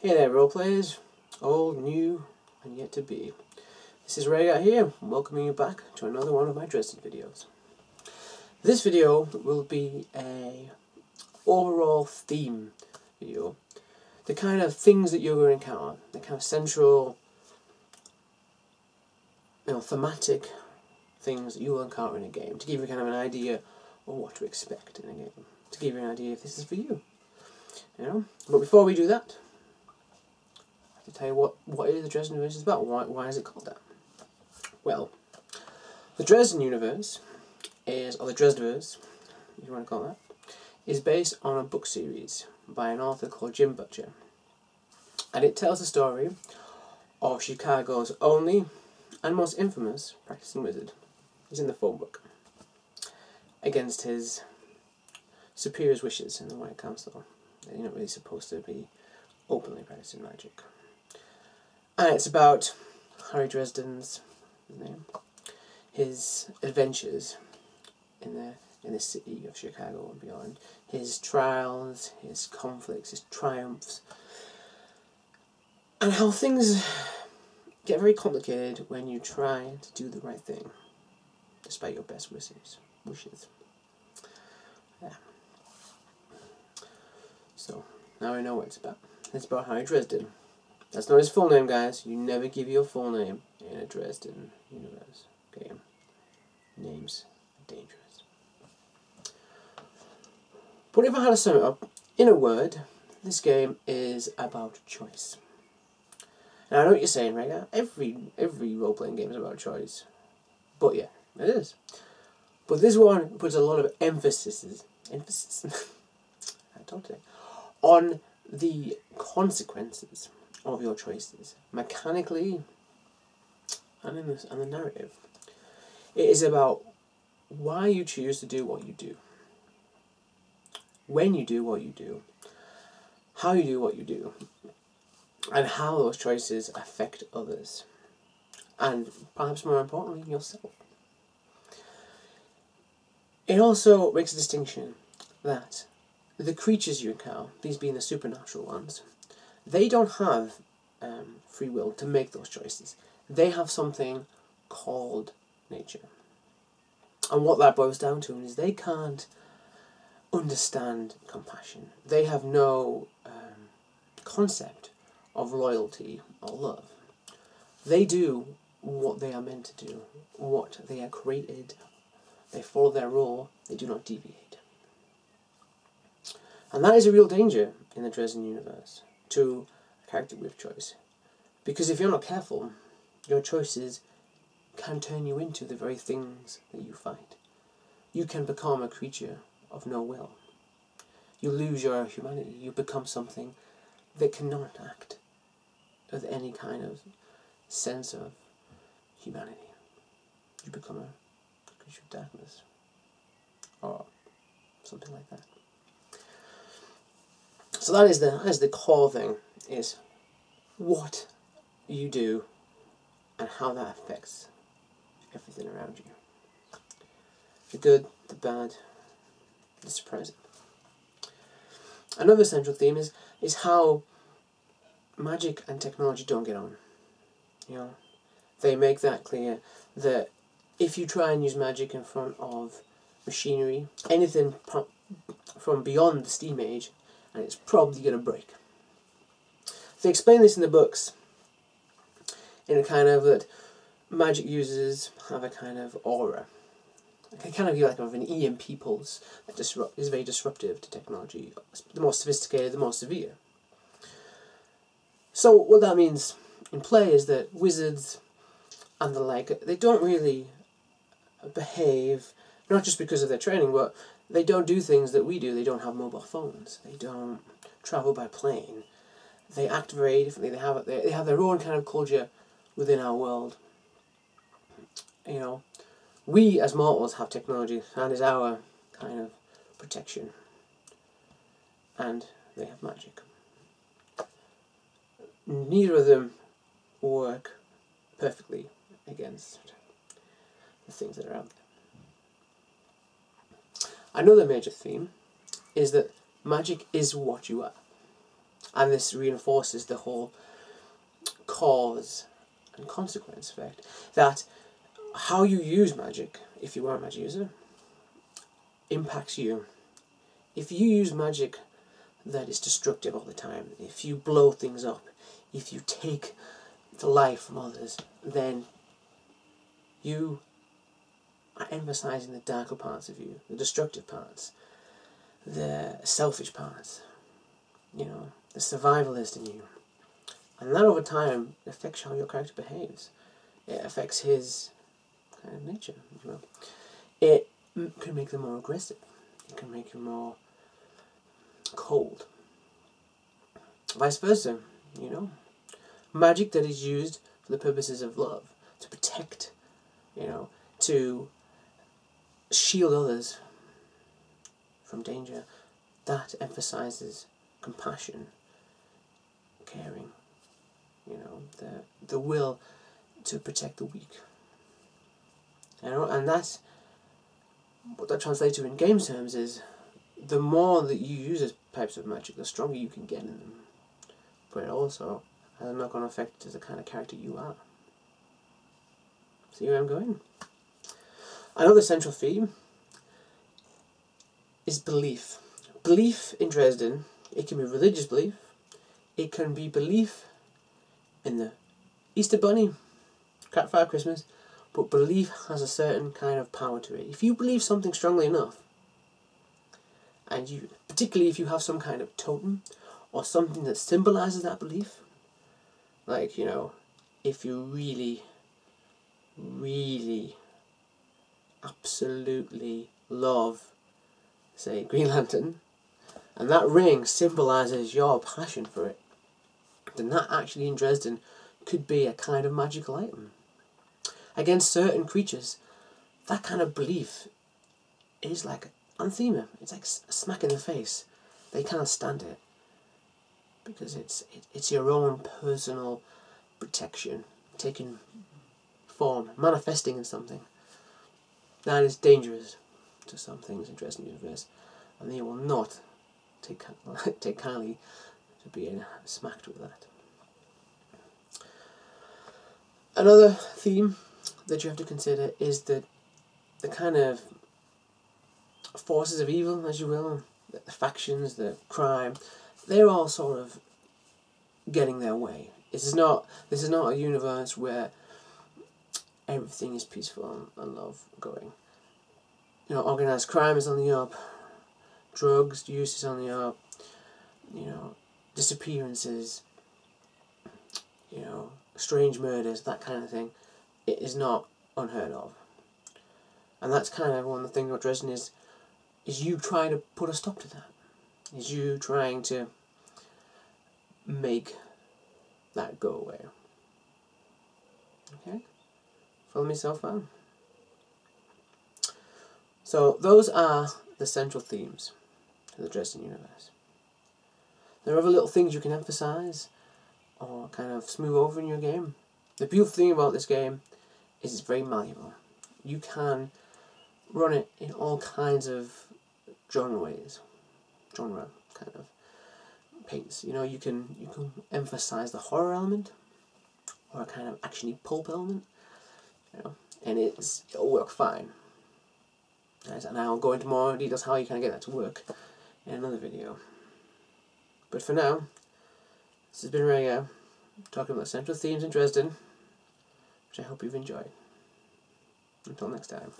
Hey there roleplayers, old, new, and yet to be. This is rhaegar here, welcoming you back to another one of my Dresden videos. This video will be a overall theme video. The kind of things that you're going to encounter, the kind of central, thematic things that you will encounter in a game, to give you kind of an idea of what to expect in a game, to give you an idea if this is for you. But before we do that, to tell you what is the Dresden universe is about. Why is it called that? Well, the Dresden universe is, or the Dresdverse, if you want to call it that, is based on a book series by an author called Jim Butcher. And it tells the story of Chicago's only and most infamous practicing wizard. He's in the phone book. Against his superior's wishes in the White Council. They're not really supposed to be openly practicing magic. And it's about Harry Dresden's name, his adventures in the city of Chicago and beyond, his trials, his conflicts, his triumphs, and how things get very complicated when you try to do the right thing, despite your best wishes. Yeah. So now we know what it's about. It's about Harry Dresden. That's not his full name, guys. You never give your full name in a Dresden universe game. Names are dangerous. But if I had to sum it up in a word, this game is about choice. Now I know what you're saying, right? Every role-playing game is about choice. But yeah, it is. But this one puts a lot of emphasis I talked today, on the consequences of your choices, mechanically and in the narrative. It is about why you choose to do what you do, when you do what you do, how you do what you do, and how those choices affect others, and perhaps more importantly, yourself. It also makes a distinction that the creatures you encounter, these being the supernatural ones, they don't have free will to make those choices. They have something called nature. And what that boils down to is they can't understand compassion. They have no concept of loyalty or love. They do what they are meant to do, what they are created. They follow their role, they do not deviate. And that is a real danger in the Dresden universe to a character with choice. Because if you're not careful, your choices can turn you into the very things that you fight. You can become a creature of no will. You lose your humanity. You become something that cannot act with any kind of sense of humanity. You become a creature of darkness. Or something like that. So that is the core thing, is what you do and how that affects everything around you. The good, the bad, the surprising. Another central theme is how magic and technology don't get on. They make that clear that if you try and use magic in front of machinery, anything from beyond the Steam Age, and it's probably going to break. They explain this in the books in a kind of that magic users have a kind of aura. It can kind of be like an EMP pulse that is very disruptive to technology. The more sophisticated, the more severe. So what that means in play is that wizards and the like, they don't really behave, not just because of their training, but they don't do things that we do. They don't have mobile phones. They don't travel by plane. They act very differently. They have their own kind of culture within our world. We as mortals have technology, and is our kind of protection. And they have magic. Neither of them work perfectly against the things that are out there. Another major theme is that magic is what you are. And this reinforces the whole cause and consequence effect, that how you use magic, if you are a magic user, impacts you. If you use magic that is destructive all the time, if you blow things up, if you take the life from others, then you are emphasizing the darker parts of you, the destructive parts, the selfish parts, you know, the survivalist in you. And that over time affects how your character behaves. It affects his kind of nature, as well. It can make them more aggressive. It can make them more cold. Vice versa, you know. Magic that is used for the purposes of love, to protect, you know, to shield others from danger, that emphasizes compassion, caring, you know, the will to protect the weak. You know, and that's what that translates to in game terms is the more that you use these types of magic, the stronger you can get in them. But it also has a knock-on effect to the kind of character you are. See where I'm going? Another central theme is belief. Belief in Dresden, it can be religious belief, it can be belief in the Easter Bunny, Father Christmas, but belief has a certain kind of power to it. If you believe something strongly enough, and you, particularly if you have some kind of totem, or something that symbolizes that belief, like, you know, if you really, really, absolutely love, say, Green Lantern, and that ring symbolizes your passion for it, then that actually in Dresden could be a kind of magical item. Against certain creatures, that kind of belief is like anathema. It's like a smack in the face. They can't stand it because it's your own personal protection taking form, manifesting in something. That is dangerous to some things in Dresden Universe, and they will not take kindly to being smacked with that. Another theme that you have to consider is the kind of forces of evil, as you will, the factions, the crime. They're all sort of getting their way. This is not a universe where everything is peaceful and love going. You know, organised crime is on the up, drugs use is on the up, you know, disappearances, you know, strange murders, that kind of thing. It is not unheard of. And that's kind of one of the things about Dresden is you trying to put a stop to that. Is you trying to make that go away. Okay? Follow me so far? So those are the central themes to the Dresden universe. There are other little things you can emphasize or kind of smooth over in your game. The beautiful thing about this game is it's very malleable. You can run it in all kinds of genre kind of pace. You know, you can emphasize the horror element or a kind of actiony pulp element, you know, and it'll work fine. And I'll go into more details how you can get that to work in another video. But for now, this has been rhaegar, talking about central themes in Dresden, which I hope you've enjoyed. Until next time.